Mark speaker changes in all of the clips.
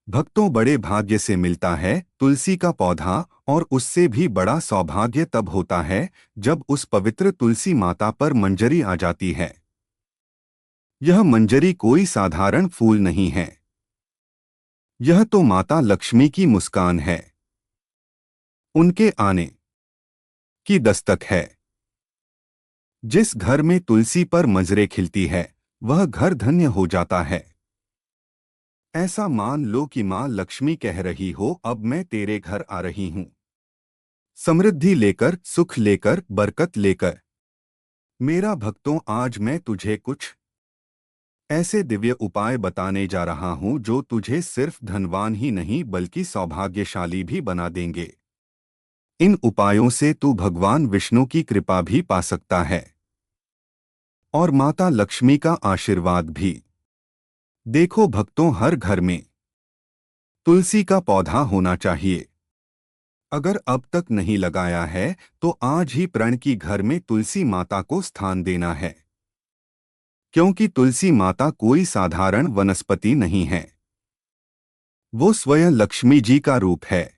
Speaker 1: भक्तों, बड़े भाग्य से मिलता है तुलसी का पौधा। और उससे भी बड़ा सौभाग्य तब होता है जब उस पवित्र तुलसी माता पर मंजरी आ जाती है। यह मंजरी कोई साधारण फूल नहीं है। यह तो माता लक्ष्मी की मुस्कान है, उनके आने की दस्तक है। जिस घर में तुलसी पर मंजरे खिलती है वह घर धन्य हो जाता है। ऐसा मान लो कि माँ लक्ष्मी कह रही हो, अब मैं तेरे घर आ रही हूँ, समृद्धि लेकर, सुख लेकर, बरकत लेकर। मेरा भक्तों, आज मैं तुझे कुछ ऐसे दिव्य उपाय बताने जा रहा हूँ जो तुझे सिर्फ धनवान ही नहीं बल्कि सौभाग्यशाली भी बना देंगे। इन उपायों से तू भगवान विष्णु की कृपा भी पा सकता है और माता लक्ष्मी का आशीर्वाद भी। देखो भक्तों, हर घर में तुलसी का पौधा होना चाहिए। अगर अब तक नहीं लगाया है तो आज ही प्रण की घर में तुलसी माता को स्थान देना है, क्योंकि तुलसी माता कोई साधारण वनस्पति नहीं है। वो स्वयं लक्ष्मी जी का रूप है,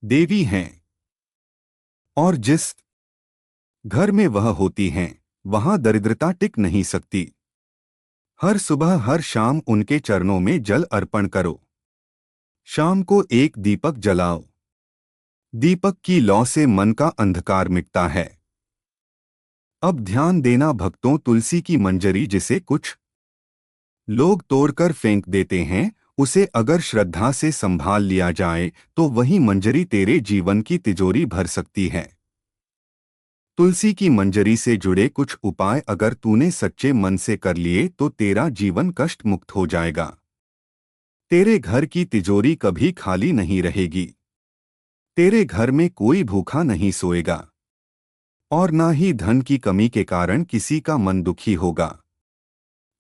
Speaker 1: देवी हैं। और जिस घर में वह होती हैं वहां दरिद्रता टिक नहीं सकती। हर सुबह हर शाम उनके चरणों में जल अर्पण करो। शाम को एक दीपक जलाओ। दीपक की लौ से मन का अंधकार मिटता है। अब ध्यान देना भक्तों, तुलसी की मंजरी जिसे कुछ लोग तोड़कर फेंक देते हैं, उसे अगर श्रद्धा से संभाल लिया जाए तो वही मंजरी तेरे जीवन की तिजोरी भर सकती है। तुलसी की मंजरी से जुड़े कुछ उपाय अगर तूने सच्चे मन से कर लिए तो तेरा जीवन कष्ट मुक्त हो जाएगा। तेरे घर की तिजोरी कभी खाली नहीं रहेगी। तेरे घर में कोई भूखा नहीं सोएगा और ना ही धन की कमी के कारण किसी का मन दुखी होगा।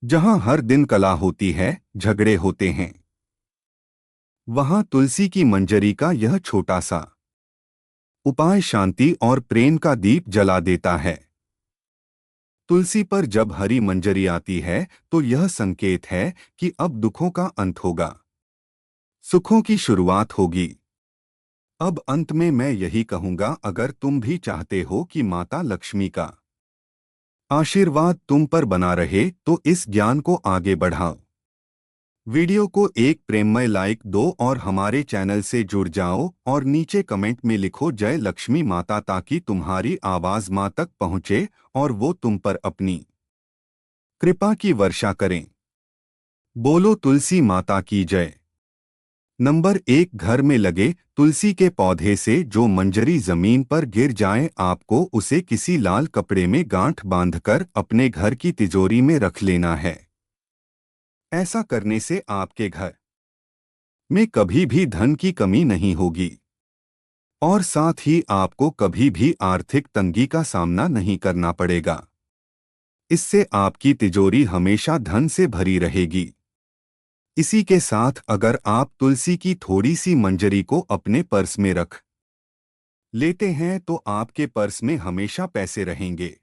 Speaker 1: जहां हर दिन कलह होती है, झगड़े होते हैं, वहां तुलसी की मंजरी का यह छोटा सा उपाय शांति और प्रेम का दीप जला देता है। तुलसी पर जब हरी मंजरी आती है तो यह संकेत है कि अब दुखों का अंत होगा, सुखों की शुरुआत होगी। अब अंत में मैं यही कहूंगा, अगर तुम भी चाहते हो कि माता लक्ष्मी का आशीर्वाद तुम पर बना रहे तो इस ज्ञान को आगे बढ़ाओ। वीडियो को एक प्रेममय लाइक दो और हमारे चैनल से जुड़ जाओ और नीचे कमेंट में लिखो जय लक्ष्मी माता, ताकि तुम्हारी आवाज मां तक पहुंचे और वो तुम पर अपनी कृपा की वर्षा करें। बोलो तुलसी माता की जय। नंबर 1, घर में लगे तुलसी के पौधे से जो मंजरी जमीन पर गिर जाए, आपको उसे किसी लाल कपड़े में गांठ बांधकर अपने घर की तिजोरी में रख लेना है। ऐसा करने से आपके घर में कभी भी धन की कमी नहीं होगी और साथ ही आपको कभी भी आर्थिक तंगी का सामना नहीं करना पड़ेगा। इससे आपकी तिजोरी हमेशा धन से भरी रहेगी। इसी के साथ अगर आप तुलसी की थोड़ी सी मंजरी को अपने पर्स में रख लेते हैं तो आपके पर्स में हमेशा पैसे रहेंगे।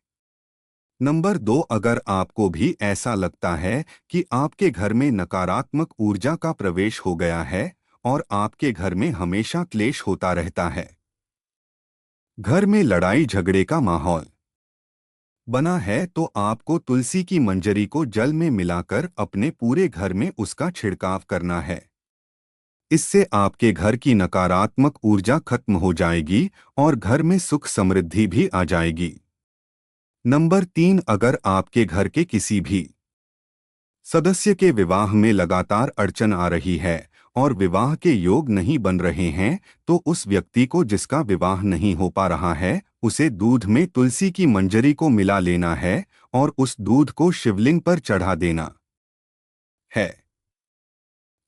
Speaker 1: नंबर 2, अगर आपको भी ऐसा लगता है कि आपके घर में नकारात्मक ऊर्जा का प्रवेश हो गया है और आपके घर में हमेशा क्लेश होता रहता है, घर में लड़ाई झगड़े का माहौल बना है, तो आपको तुलसी की मंजरी को जल में मिलाकर अपने पूरे घर में उसका छिड़काव करना है। इससे आपके घर की नकारात्मक ऊर्जा खत्म हो जाएगी और घर में सुख समृद्धि भी आ जाएगी। नंबर 3, अगर आपके घर के किसी भी सदस्य के विवाह में लगातार अड़चन आ रही है और विवाह के योग नहीं बन रहे हैं, तो उस व्यक्ति को जिसका विवाह नहीं हो पा रहा है, उसे दूध में तुलसी की मंजरी को मिला लेना है और उस दूध को शिवलिंग पर चढ़ा देना है।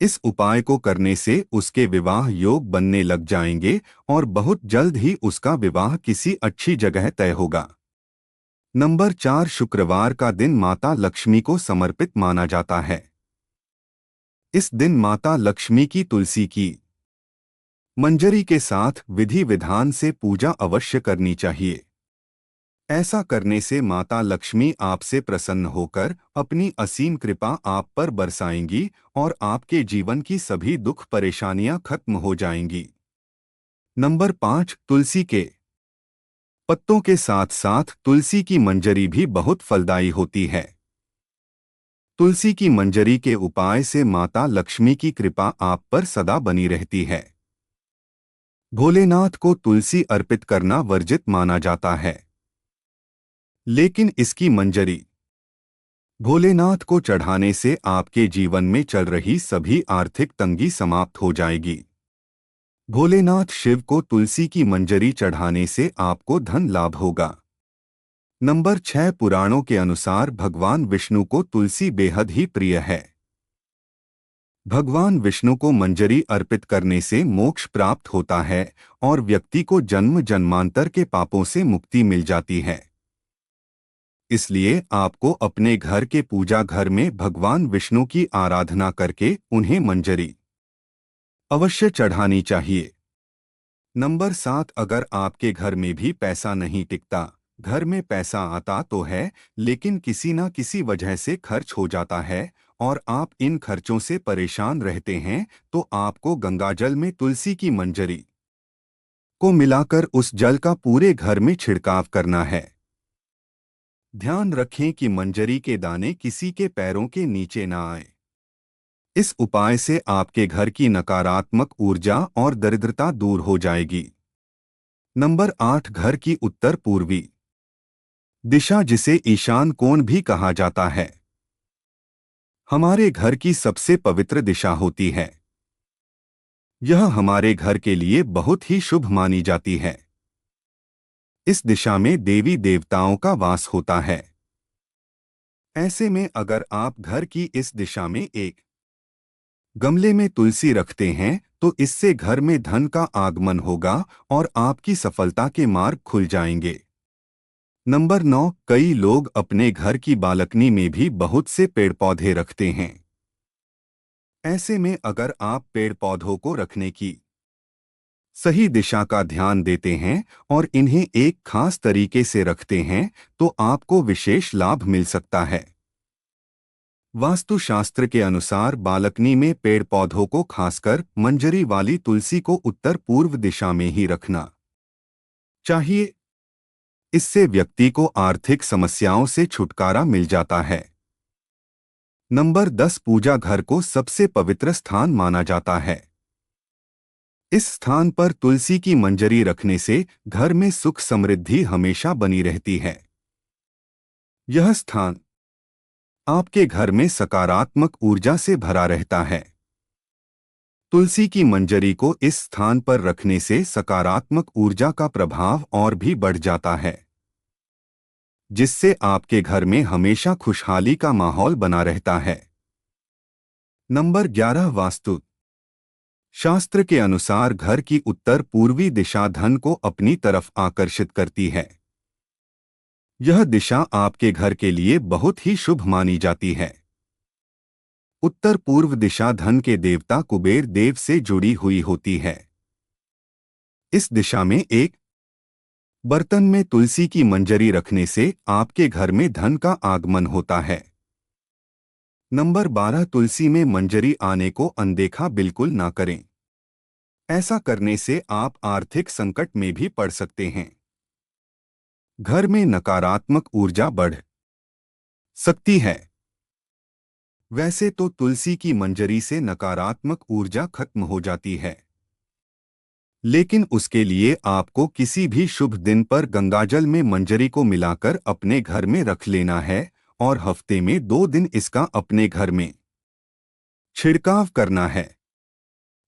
Speaker 1: इस उपाय को करने से उसके विवाह योग बनने लग जाएंगे और बहुत जल्द ही उसका विवाह किसी अच्छी जगह तय होगा। नंबर 4, शुक्रवार का दिन माता लक्ष्मी को समर्पित माना जाता है। इस दिन माता लक्ष्मी की तुलसी की मंजरी के साथ विधि विधान से पूजा अवश्य करनी चाहिए। ऐसा करने से माता लक्ष्मी आपसे प्रसन्न होकर अपनी असीम कृपा आप पर बरसाएंगी और आपके जीवन की सभी दुख परेशानियां खत्म हो जाएंगी। नंबर 5, तुलसी के पत्तों के साथ साथ तुलसी की मंजरी भी बहुत फलदायी होती है। तुलसी की मंजरी के उपाय से माता लक्ष्मी की कृपा आप पर सदा बनी रहती है। भोलेनाथ को तुलसी अर्पित करना वर्जित माना जाता है, लेकिन इसकी मंजरी भोलेनाथ को चढ़ाने से आपके जीवन में चल रही सभी आर्थिक तंगी समाप्त हो जाएगी। भोलेनाथ शिव को तुलसी की मंजरी चढ़ाने से आपको धन लाभ होगा। नंबर 6, पुराणों के अनुसार भगवान विष्णु को तुलसी बेहद ही प्रिय है। भगवान विष्णु को मंजरी अर्पित करने से मोक्ष प्राप्त होता है और व्यक्ति को जन्म जन्मांतर के पापों से मुक्ति मिल जाती है। इसलिए आपको अपने घर के पूजा घर में भगवान विष्णु की आराधना करके उन्हें मंजरी अवश्य चढ़ानी चाहिए। नंबर 7, अगर आपके घर में भी पैसा नहीं टिकता, घर में पैसा आता तो है लेकिन किसी न किसी वजह से खर्च हो जाता है और आप इन खर्चों से परेशान रहते हैं, तो आपको गंगाजल में तुलसी की मंजरी को मिलाकर उस जल का पूरे घर में छिड़काव करना है। ध्यान रखें कि मंजरी के दाने किसी के पैरों के नीचे ना आए। इस उपाय से आपके घर की नकारात्मक ऊर्जा और दरिद्रता दूर हो जाएगी। नंबर 8, घर की उत्तर पूर्वी दिशा, जिसे ईशान कोण भी कहा जाता है, हमारे घर की सबसे पवित्र दिशा होती है। यह हमारे घर के लिए बहुत ही शुभ मानी जाती है। इस दिशा में देवी देवताओं का वास होता है। ऐसे में अगर आप घर की इस दिशा में एक गमले में तुलसी रखते हैं तो इससे घर में धन का आगमन होगा और आपकी सफलता के मार्ग खुल जाएंगे। नंबर 9, कई लोग अपने घर की बालकनी में भी बहुत से पेड़ पौधे रखते हैं। ऐसे में अगर आप पेड़ पौधों को रखने की सही दिशा का ध्यान देते हैं और इन्हें एक खास तरीके से रखते हैं तो आपको विशेष लाभ मिल सकता है। वास्तुशास्त्र के अनुसार बालकनी में पेड़ पौधों को खासकर मंजरी वाली तुलसी को उत्तर पूर्व दिशा में ही रखना चाहिए। इससे व्यक्ति को आर्थिक समस्याओं से छुटकारा मिल जाता है। नंबर 10, पूजा घर को सबसे पवित्र स्थान माना जाता है। इस स्थान पर तुलसी की मंजरी रखने से घर में सुख समृद्धि हमेशा बनी रहती है। यह स्थान आपके घर में सकारात्मक ऊर्जा से भरा रहता है। तुलसी की मंजरी को इस स्थान पर रखने से सकारात्मक ऊर्जा का प्रभाव और भी बढ़ जाता है, जिससे आपके घर में हमेशा खुशहाली का माहौल बना रहता है। नंबर 11, वास्तु शास्त्र के अनुसार घर की उत्तर पूर्वी दिशा धन को अपनी तरफ आकर्षित करती है। यह दिशा आपके घर के लिए बहुत ही शुभ मानी जाती है। उत्तर पूर्व दिशा धन के देवता कुबेर देव से जुड़ी हुई होती है। इस दिशा में एक बर्तन में तुलसी की मंजरी रखने से आपके घर में धन का आगमन होता है। नंबर 12, तुलसी में मंजरी आने को अनदेखा बिल्कुल ना करें। ऐसा करने से आप आर्थिक संकट में भी पड़ सकते हैं। घर में नकारात्मक ऊर्जा बढ़ सकती है। वैसे तो तुलसी की मंजरी से नकारात्मक ऊर्जा खत्म हो जाती है, लेकिन उसके लिए आपको किसी भी शुभ दिन पर गंगाजल में मंजरी को मिलाकर अपने घर में रख लेना है और हफ्ते में 2 दिन इसका अपने घर में छिड़काव करना है।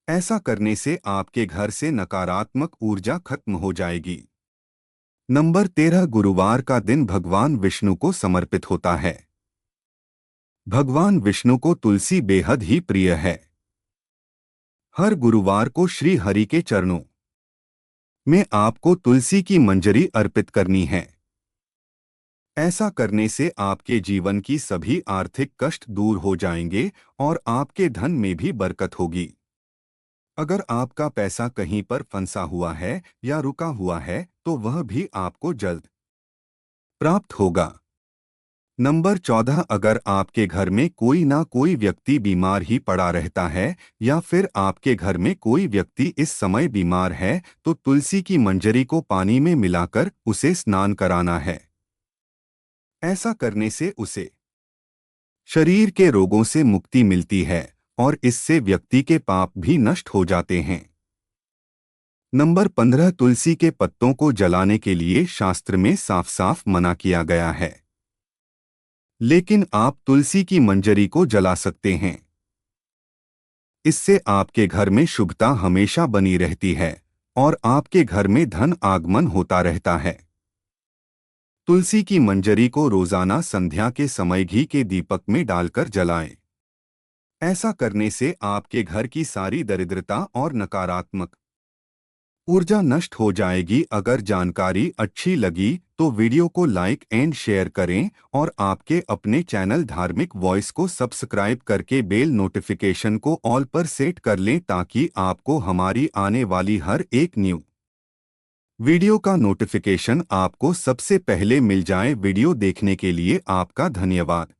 Speaker 1: ऐसा करने से आपके घर से नकारात्मक ऊर्जा खत्म हो जाएगी। नंबर 13, गुरुवार का दिन भगवान विष्णु को समर्पित होता है। भगवान विष्णु को तुलसी बेहद ही प्रिय है। हर गुरुवार को श्री हरि के चरणों में आपको तुलसी की मंजरी अर्पित करनी है। ऐसा करने से आपके जीवन की सभी आर्थिक कष्ट दूर हो जाएंगे और आपके धन में भी बरकत होगी। अगर आपका पैसा कहीं पर फंसा हुआ है या रुका हुआ है तो वह भी आपको जल्द प्राप्त होगा। नंबर 14, अगर आपके घर में कोई ना कोई व्यक्ति बीमार ही पड़ा रहता है या फिर आपके घर में कोई व्यक्ति इस समय बीमार है तो तुलसी की मंजरी को पानी में मिलाकर उसे स्नान कराना है। ऐसा करने से उसे शरीर के रोगों से मुक्ति मिलती है और इससे व्यक्ति के पाप भी नष्ट हो जाते हैं। नंबर 15, तुलसी के पत्तों को जलाने के लिए शास्त्र में साफ साफ मना किया गया है, लेकिन आप तुलसी की मंजरी को जला सकते हैं। इससे आपके घर में शुभता हमेशा बनी रहती है और आपके घर में धन आगमन होता रहता है। तुलसी की मंजरी को रोजाना संध्या के समय घी के दीपक में डालकर जलाएं। ऐसा करने से आपके घर की सारी दरिद्रता और नकारात्मक ऊर्जा नष्ट हो जाएगी। अगर जानकारी अच्छी लगी तो वीडियो को लाइक एंड शेयर करें और आपके अपने चैनल धार्मिक वॉइस को सब्सक्राइब करके बेल नोटिफिकेशन को ऑल पर सेट कर लें ताकि आपको हमारी आने वाली हर एक न्यू वीडियो का नोटिफिकेशन आपको सबसे पहले मिल जाए। वीडियो देखने के लिए आपका धन्यवाद।